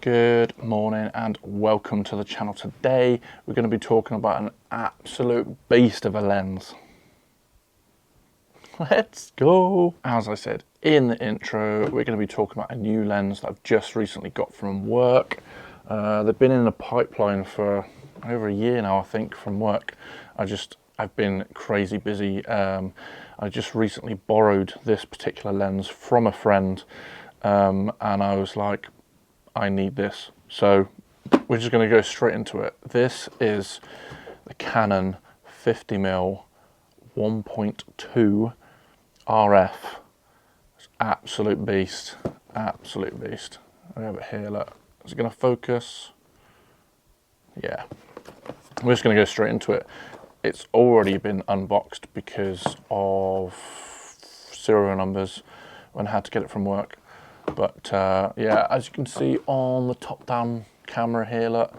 Good morning and welcome to the channel. Today we're going to be talking about an absolute beast of a lens. Let's go! As I said in the intro, we're going to be talking about a new lens that I've just recently got from work. They've been in the pipeline for over a year now, I think, from work. I've been crazy busy. I just recently borrowed this particular lens from a friend, and I was like, I need this. So we're just going to go straight into it. This is the Canon 50mm 1.2 RF. It's absolute beast, absolute beast. I have it here, look. Is it going to focus? Yeah. We're just going to go straight into it. It's already been unboxed because of serial numbers when I had to get it from work. But yeah, as you can see on the top down camera here, look,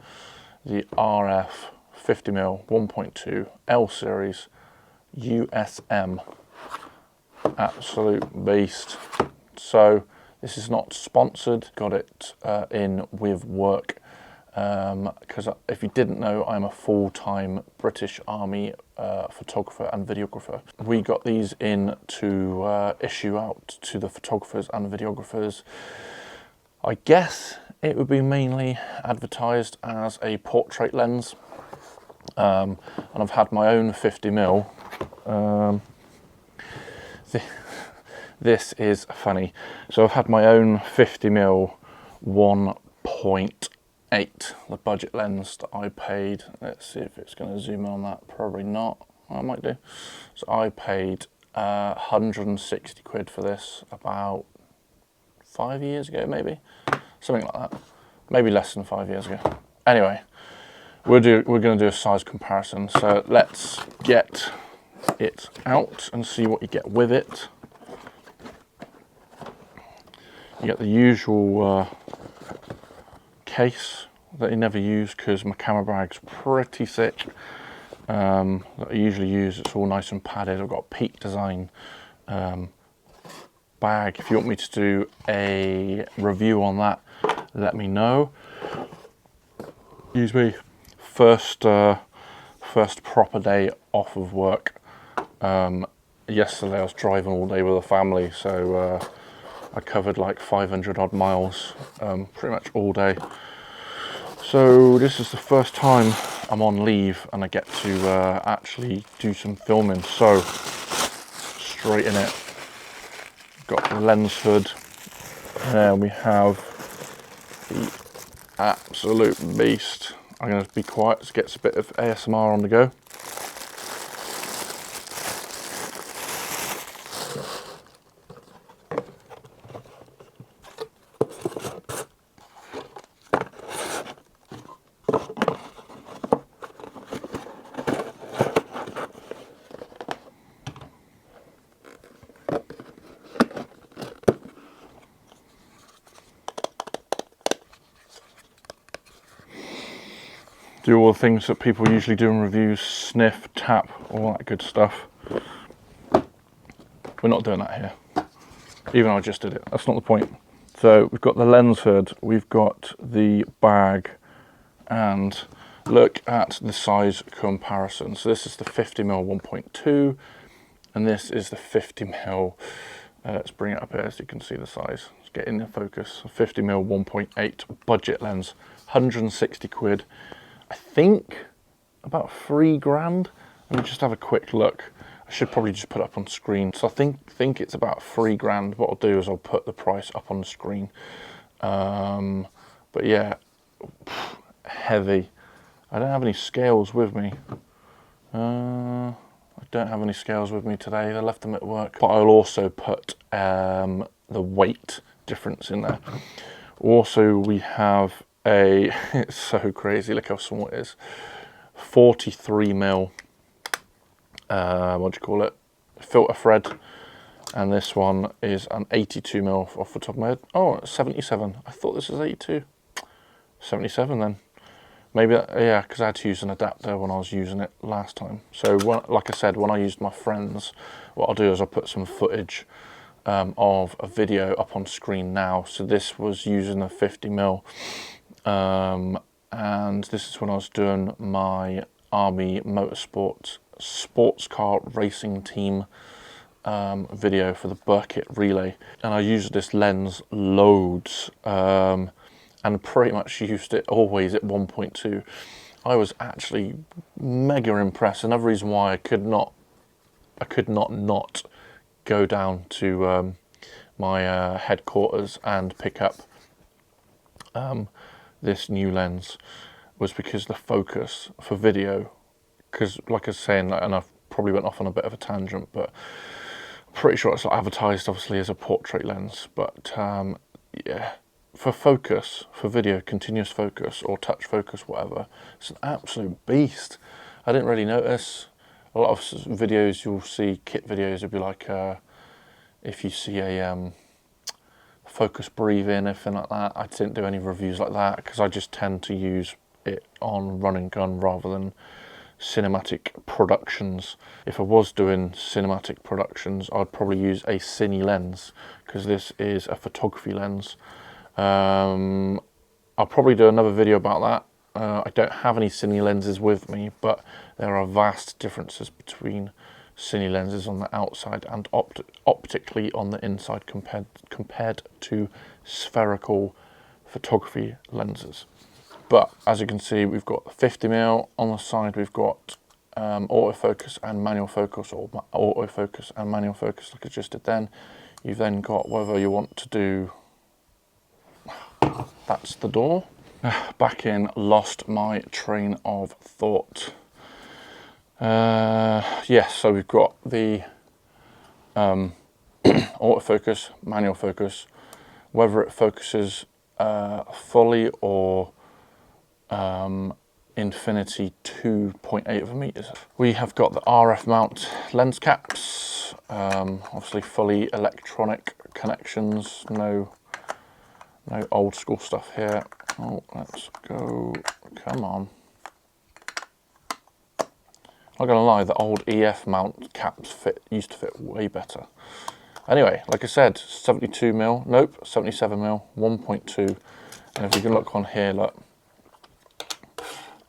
the RF 50mm 1.2 L series USM, absolute beast. So this is not sponsored, got it in with work, because if you didn't know, I'm a full-time British Army photographer and videographer. We got these in to issue out to the photographers and videographers. I guess it would be mainly advertised as a portrait lens, and I've had my own 50mm. This is funny. So I've had my own 50mm 1.8, the budget lens that I paid. Let's see if it's going to zoom in on that. Probably not. I might do. So I paid 160 quid for this about 5 years ago, maybe something like that. Maybe less than 5 years ago. Anyway, we're going to do a size comparison. So let's get it out and see what you get with it. You get the usual case that you never use because my camera bag's pretty thick, that I usually use. It's all nice and padded. I've got a Peak Design bag. If you want me to do a review on that, let me know. Excuse me. First proper day off of work. Yesterday I was driving all day with the family, so I covered like 500 odd miles, pretty much all day. So this is the first time I'm on leave and I get to actually do some filming. So straight in it. Got the lens hood. There we have the absolute beast. I'm going to be quiet to get a bit of ASMR on the go. Do all the things that people usually do in reviews, sniff, tap, all that good stuff. We're not doing that here, even though I just did it. That's not the point. So we've got the lens hood, we've got the bag, and look at the size comparison. So this is the 50mm 1.2, and this is the 50mm, let's bring it up here so you can see the size. Let's get in the focus. 50mm 1.8 budget lens, 160 quid. I think about 3 grand. Let me just have a quick look. I should probably just put it up on screen. So I think it's about 3 grand. What I'll do is I'll put the price up on the screen. But yeah, heavy. I don't have any scales with me. I don't have any scales with me today. I left them at work. But I'll also put the weight difference in there. Also, we have it's so crazy, look how small it is, 43mm what do you call it, filter thread, and this one is an 82mm off the top of my head. Oh, it's 77. I thought this was 82. 77 then. Maybe that, yeah, because I had to use an adapter when I was using it last time. So like I said, when I used my friend's, what I'll do is I'll put some footage of a video up on screen now. So this was using a 50mm, and this is when I was doing my Army Motorsports sports car racing team video for the Burkett relay, and I used this lens loads, and pretty much used it always at 1.2. I was actually mega impressed. Another reason why I could not go down to my headquarters and pick up this new lens was because the focus for video, because like I was saying, and I've probably went off on a bit of a tangent, but I'm pretty sure it's advertised obviously as a portrait lens, but yeah, for focus, for video, continuous focus or touch focus, whatever, it's an absolute beast. I didn't really notice. A lot of videos you'll see, kit videos, it'll be like if you see a focus breathing, anything like that. I didn't do any reviews like that because I just tend to use it on run and gun rather than cinematic productions. If I was doing cinematic productions, I'd probably use a cine lens because this is a photography lens. I'll probably do another video about that. I don't have any cine lenses with me, but there are vast differences between cine lenses on the outside and optically on the inside compared to spherical photography lenses. But as you can see, we've got 50mm on the side. We've got autofocus and manual focus, or autofocus and manual focus, like I just did then. You've then got whether you want to do. That's the door. Back in, lost my train of thought. Yes, so we've got the autofocus, manual focus, whether it focuses fully or infinity 2.8 meters. We have got the RF mount lens caps, obviously fully electronic connections, no old school stuff here. Oh, let's go, come on. Not gonna lie, the old EF mount caps used to fit way better. Anyway, like I said, 72mm, nope, 77mm, 1.2. And if you can look on here, look,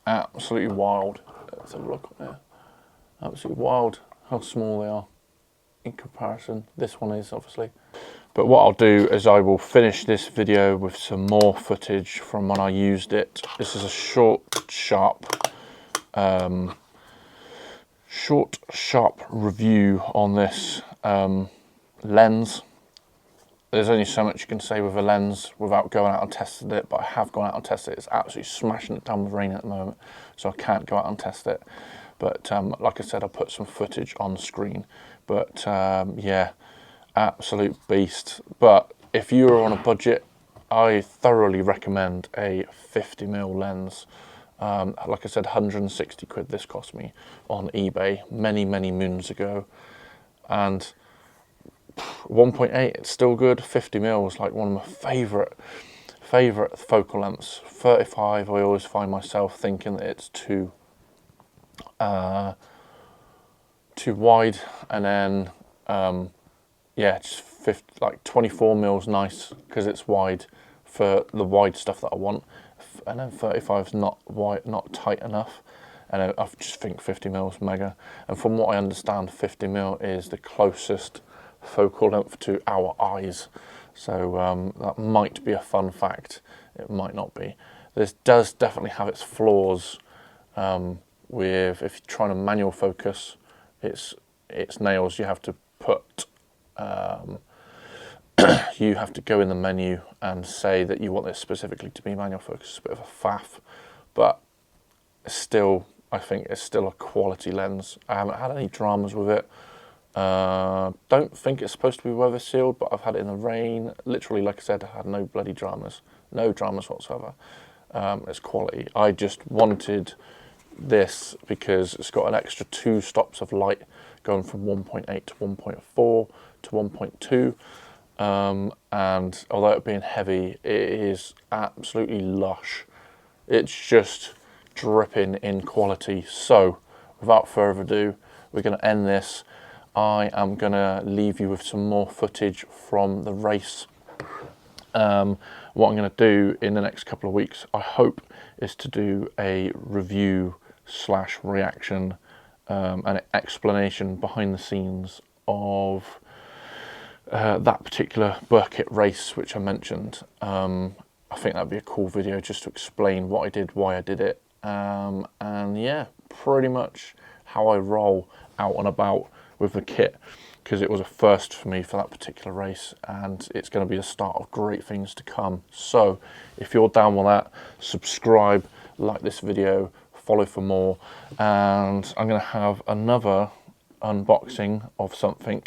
absolutely wild. Let's have a look on here. Absolutely wild how small they are in comparison. This one is obviously. But what I'll do is I will finish this video with some more footage from when I used it. This is a short, sharp review on this lens. There's only so much you can say with a lens without going out and testing it, but I have gone out and tested it. It's absolutely smashing it down with rain at the moment, so I can't go out and test it. But like I said, I'll put some footage on screen. But yeah, absolute beast. But if you're on a budget, I thoroughly recommend a 50mm lens. Like I said, 160 quid this cost me on eBay many moons ago, and 1.8 it's still good. 50mm was like one of my favorite focal lengths. 35 I always find myself thinking that it's too wide, and then yeah, just 24mm is nice because it's wide for the wide stuff that I want, and then 35 is not wide, not tight enough, and I just think 50mm is mega. And from what I understand, 50mm is the closest focal length to our eyes, so that might be a fun fact. It might not be. This does definitely have its flaws. With if you're trying to manual focus, it's nails. You have to put you have to go in the menu and say that you want this specifically to be manual focus. It's a bit of a faff, but still, I think it's still a quality lens. I haven't had any dramas with it. Don't think it's supposed to be weather sealed, but I've had it in the rain. Literally, like I said, I had no bloody dramas. No dramas whatsoever. It's quality. I just wanted this because it's got an extra 2 stops of light going from 1.8 to 1.4 to 1.2. And although it being heavy, it is absolutely lush. It's just dripping in quality. So without further ado, we're going to end this. I am going to leave you with some more footage from the race. What I'm going to do in the next couple of weeks, I hope, is to do a review / reaction and an explanation behind the scenes of that particular bokeh race which I mentioned. I think that'd be a cool video just to explain what I did, why I did it, and yeah, pretty much how I roll out and about with the kit, because it was a first for me for that particular race, and it's going to be the start of great things to come. So if you're down with that, subscribe, like this video, follow for more, and I'm going to have another unboxing of something.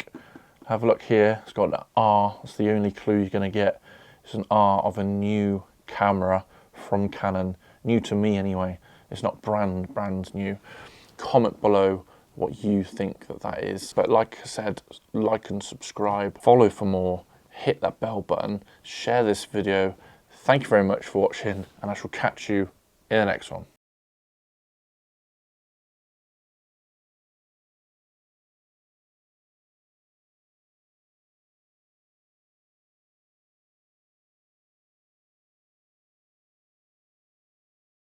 Have a look here, it's got that R, that's the only clue you're going to get. It's an R of a new camera from Canon, new to me anyway. It's not brand new. Comment below what you think that is. But like I said, like and subscribe, follow for more, hit that bell button, share this video. Thank you very much for watching, and I shall catch you in the next one.